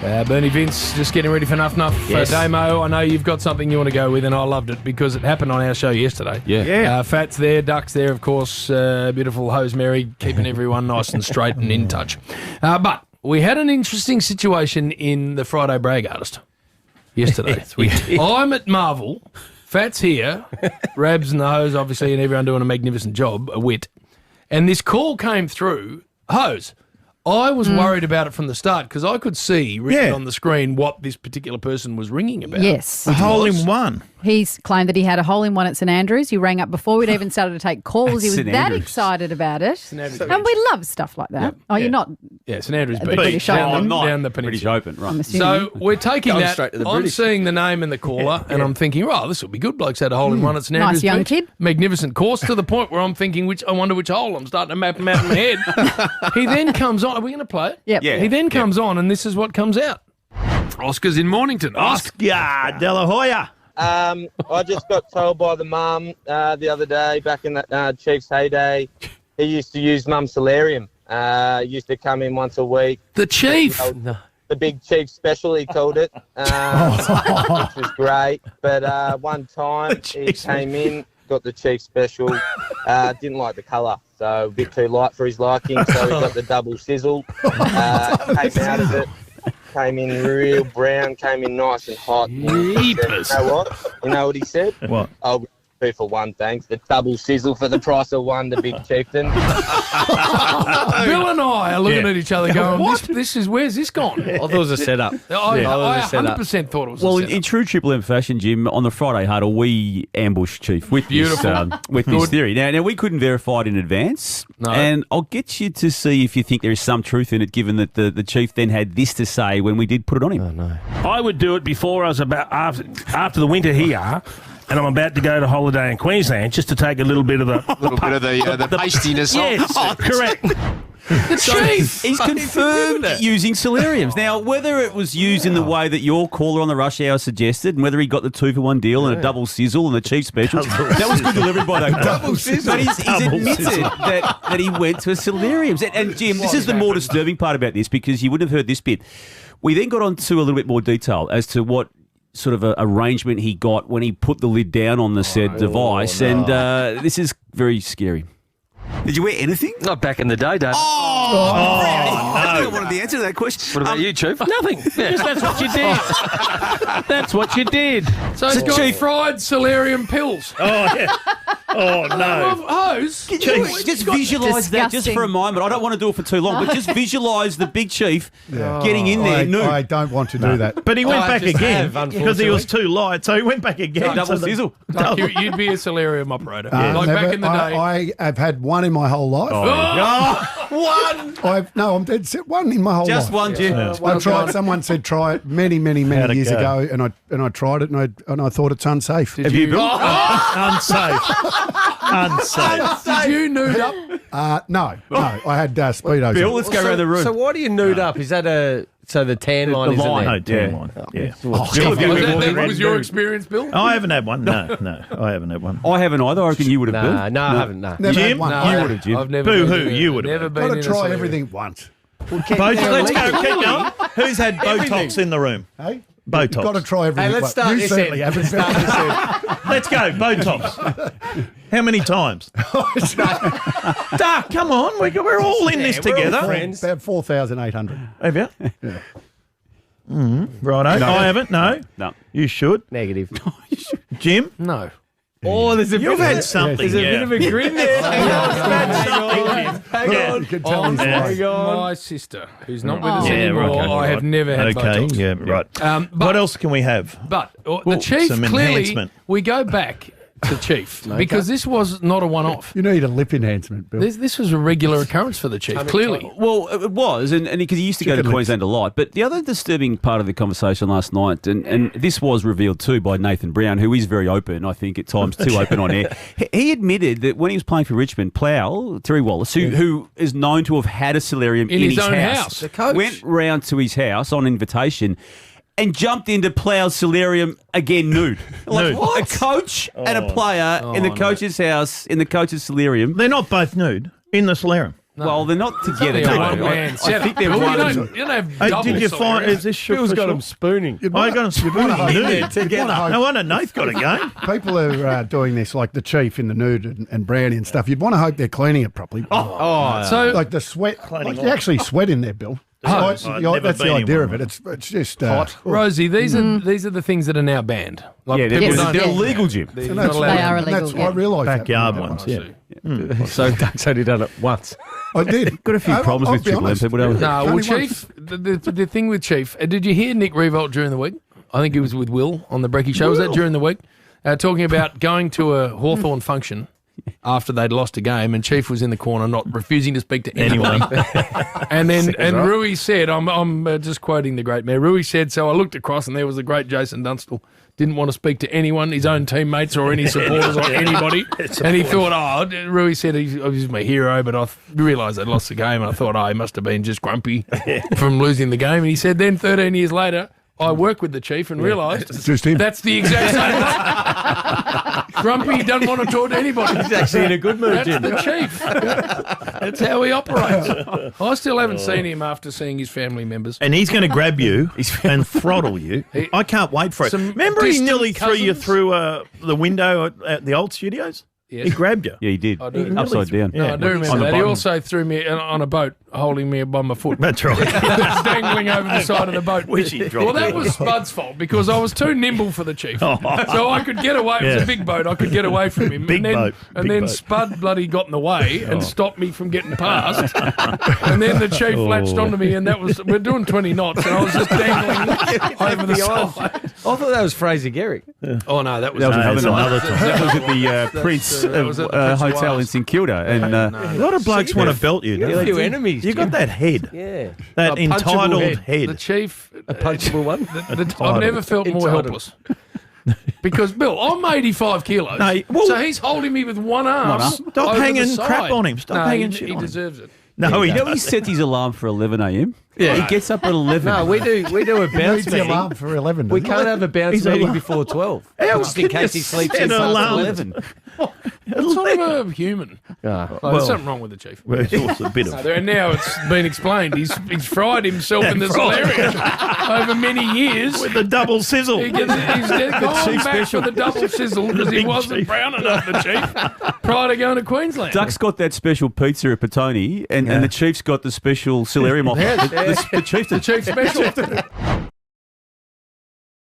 Bernie Vince, just getting ready for Nuff Nuff. Yes. Damo, I know you've got something you want to go with, and I loved it because it happened on our show yesterday. Yeah. Fat's there, Duck's there, of course. Beautiful Hose Mary, keeping everyone nice and straight and in touch. But we had an interesting situation in the Friday Brag Artist yesterday. Yes, we did. I'm at Marvel. Fat's here. Rabs and the Hose, obviously, and everyone doing a magnificent job, a wit. And this call came through. Hose, I was worried about it from the start because I could see written on the screen what this particular person was ringing about. Yes. A hole in one. He's claimed that he had a hole-in-one at St Andrews. He rang up before we'd even started to take calls. He was St that Andrews. excited about it. St Andrews And Beach. we love stuff like that. Oh, you're not, Yeah, St Andrews The Beach. British Open. Down the British peninsula. Open, right. I'm assuming. So we're taking Going that. straight to the I'm British. seeing the name and the caller, and I'm thinking, oh, this will be good. Bloke's had a hole in one at St Nice Andrews young Beach. kid. Magnificent course, to the point where I'm thinking, I wonder which hole. I'm starting to map him out in my head. He then comes on. Are we going to play it? Yep. Yeah. He then comes on, and this is what comes out. Oscar's in Mornington. Oscar. Oscar De La Hoya. I just got told by the mum the other day, back in the Chiefs' heyday, he used to use Mum's solarium. Used to come in once a week. The Chief. The big Chief special, he called it, which was great. But one time he came in, got the Chief special, didn't like the colour, so a bit too light for his liking, so he got the double sizzle, came out of it. Came in real brown, came in nice and hot. Jeepers. You know what? You know what he said? What? I'll 2 for 1, thanks. The double sizzle for the price of 1, the big chieftain. Bill and I are looking at each other going, this is, where's this gone? I thought it was a setup. I it was a setup. 100% thought it was Well, a in setup. true Triple M fashion, Jim, on the Friday huddle, we ambushed Chief with Beautiful. this theory. Now, we couldn't verify it in advance, No. and I'll get you to see if you think there is some truth in it, given that the Chief then had this to say when we did put it on him. Oh, no. I would do it before I was after the winter here, and I'm about to go to holiday in Queensland just to take a little bit of the pastiness yes, correct. The Chief. He's confirmed using solariums. Now, whether it was used in the way that your caller on the rush hour suggested, and whether he got the 2-for-1 deal and a double sizzle and the Chief special, that was good delivery by that. Double sizzle. But he's admitted that he went to a solariums. And Jim, this is the more disturbing part about this, because you wouldn't have heard this bit. We then got on to a little bit more detail as to what sort of a arrangement he got when he put the lid down on the said device, and this is very scary. Did you wear anything? Not back in the day, Dave. I think I wanted the answer to that question. What about you, Chief? Nothing. Yes, that's what you did. That's what you did. So it's got fried solarium pills. Oh, yeah. Oh, no. Hose. Just visualise that just for a moment. I don't want to do it for too long, but just visualise the big chief getting in there nude. I don't want to do that. But he went back just again have, because he was too light, so he went back again. Double sizzle. You'd be a solarium operator. Like back in the day. I have had one in my whole life. One. I'm dead set. One in my whole life. Just one, Jim. I tried. Someone said try it many How'd it years go? ago, and I tried it, and I thought it's unsafe. Have you built? Unsafe. Unsafe. Did you nude up? No. I had speedos. Bill, on. let's go around the room. So why do you nude up? Is that so the tan line isn't there? No, tan line. Yeah. That was your experience, Bill? I haven't had one. No, I haven't had one. I haven't either. I reckon you would have, Bill. No, I haven't. No. Never Jim? had one. No. You would have, Jim. I've never Boo-hoo, been in you would have never been got in to a try solarium. everything once. Let's go. Keep going. Who's had Botox in the room? Hey, Botox. got to try everything. Hey, let's once. start You this certainly end. haven't. Let's go. Botox. How many times? Duck, come on. We're all in this together. friends. About 4,800. Have you? Yeah. Righto. I haven't. No. No. You should. Negative. Jim? No. Oh, there's a You've bit had something. There's a bit of a grin there. Hang on. You can tell On his wife. my sister, who's not with us Yeah, anymore, okay, I have right. never had Okay, Botox. yeah, right. But, What else can we have? But the Chief, some clearly, enhancement. we go back to Chief because this was not a one-off. You need a lip enhancement, Bill. This was a regular occurrence for the Chief, clearly. Well, it was, and because he used to go to Chicken lips. Queensland a lot. But the other disturbing part of the conversation last night, and this was revealed too by Nathan Brown, who is very open, I think at times too open on air. He admitted that when he was playing for Richmond, Plough, Terry Wallace, who is known to have had a solarium in his his own house, house. The coach. went round to his house on invitation and jumped into Plough's solarium again nude. Like Nude. a coach and a player in the coach's house, in the coach's solarium. They're not both nude in the solarium. Well, they're not together. Only a no. one-man I setup. think they're Well, one. you don't have Hey, double did you find? Solarium. Is this shit Bill's for got sure? him spooning. I got him spooning together. No wonder Nath got a game. People are doing this, like the Chief in the nude and Brownie and stuff. You'd want to hope they're cleaning it properly. So Like the sweat, like you actually sweat in there, Bill. That's I've never the been in idea one of it. of It's just hot. Rosie, these are the things that are now banned. Like Yeah, people they're don't- illegal, Jim. They're And not that's, allowed They are and illegal, that's yeah. I realise that. Backyard I ones, see. yeah. So Doug's only done it once. I did. Got a few problems I'll with be Triple M honest. people, don't we? No, well, Only Chief, the thing with Chief, did you hear Nick Revolt during the week? I think he was with Will on the Brecky Show. Was that during the week? Talking about going to a Hawthorn function after they'd lost a game, and Chief was in the corner, not refusing to speak to anyone. and Rui said, I'm just quoting the great mayor. Rui said, so I looked across, and there was the great Jason Dunstall. Didn't want to speak to anyone, his own teammates or any supporters or anybody. And he thought, Rui said he's my hero, but I realised they'd lost the game, and I thought, he must have been just grumpy from losing the game. And he said, then 13 years later, I worked with the Chief and realised Just him. that's the exact same. Grumpy doesn't want to talk to anybody. He's actually in a good mood, That's Jim. the Chief. That's how he operates. I still haven't seen him after seeing his family members. And he's going to grab you and throttle you. I can't wait for it. Some Remember he distant nearly threw you cousins? through the window at the old studios? Yes. He grabbed you. Yeah, he did. I do. Upside down. No, I do On remember the that. He bottom. also threw me on a boat, holding me by my foot. That's right. Dangling over the side of the boat. Wish he dropped Well, that you. was Spud's fault because I was too nimble for the Chief. So I could get away. It was Yeah. a big boat. I could get away from him. Big boat. And Big then boat. Spud bloody got in the way and stopped me from getting past. And then the Chief latched onto me, and we're doing 20 knots, and I was just dangling over the side. I thought that was Fraser Gehrig. Oh no, that was That was that's another night. another time. That was at the Prince that was at the Prince of Hotel in Wales. St Kilda. And A lot of blokes want to belt you. You got don't a few they? enemies. You got Jim. that head. Yeah. That A punchable entitled head. head. The Chief. A punchable one. I've never felt more Entitled. helpless. Because, Bill, I'm 85 kilos. No, well- so he's holding me with one arm. Stop over the hanging side. crap on him. Stop No, hanging he, shit he on him. deserves it. No, he You know he doesn't. sets his alarm for 11 a.m.? Yeah. He gets up at 11. No, we do a bounce Needs the meeting. alarm for 11. We doesn't can't it? have a bounce He's meeting alarm. before 12. How Just in can case you he sleeps set in an past alarm? 11. It's sort of a human. Ah. There's something wrong with the Chief. Well, it's also a bit No, of. and now it's been explained. He's fried himself in the solarium over many years. With the double sizzle. He's gone Chief back special. for the double sizzle because he big wasn't Chief. brown enough, the Chief, prior to going to Queensland. Duck's got that special pizza at Petone, and the Chief's got the special solarium offer. The Chief's the Chief special.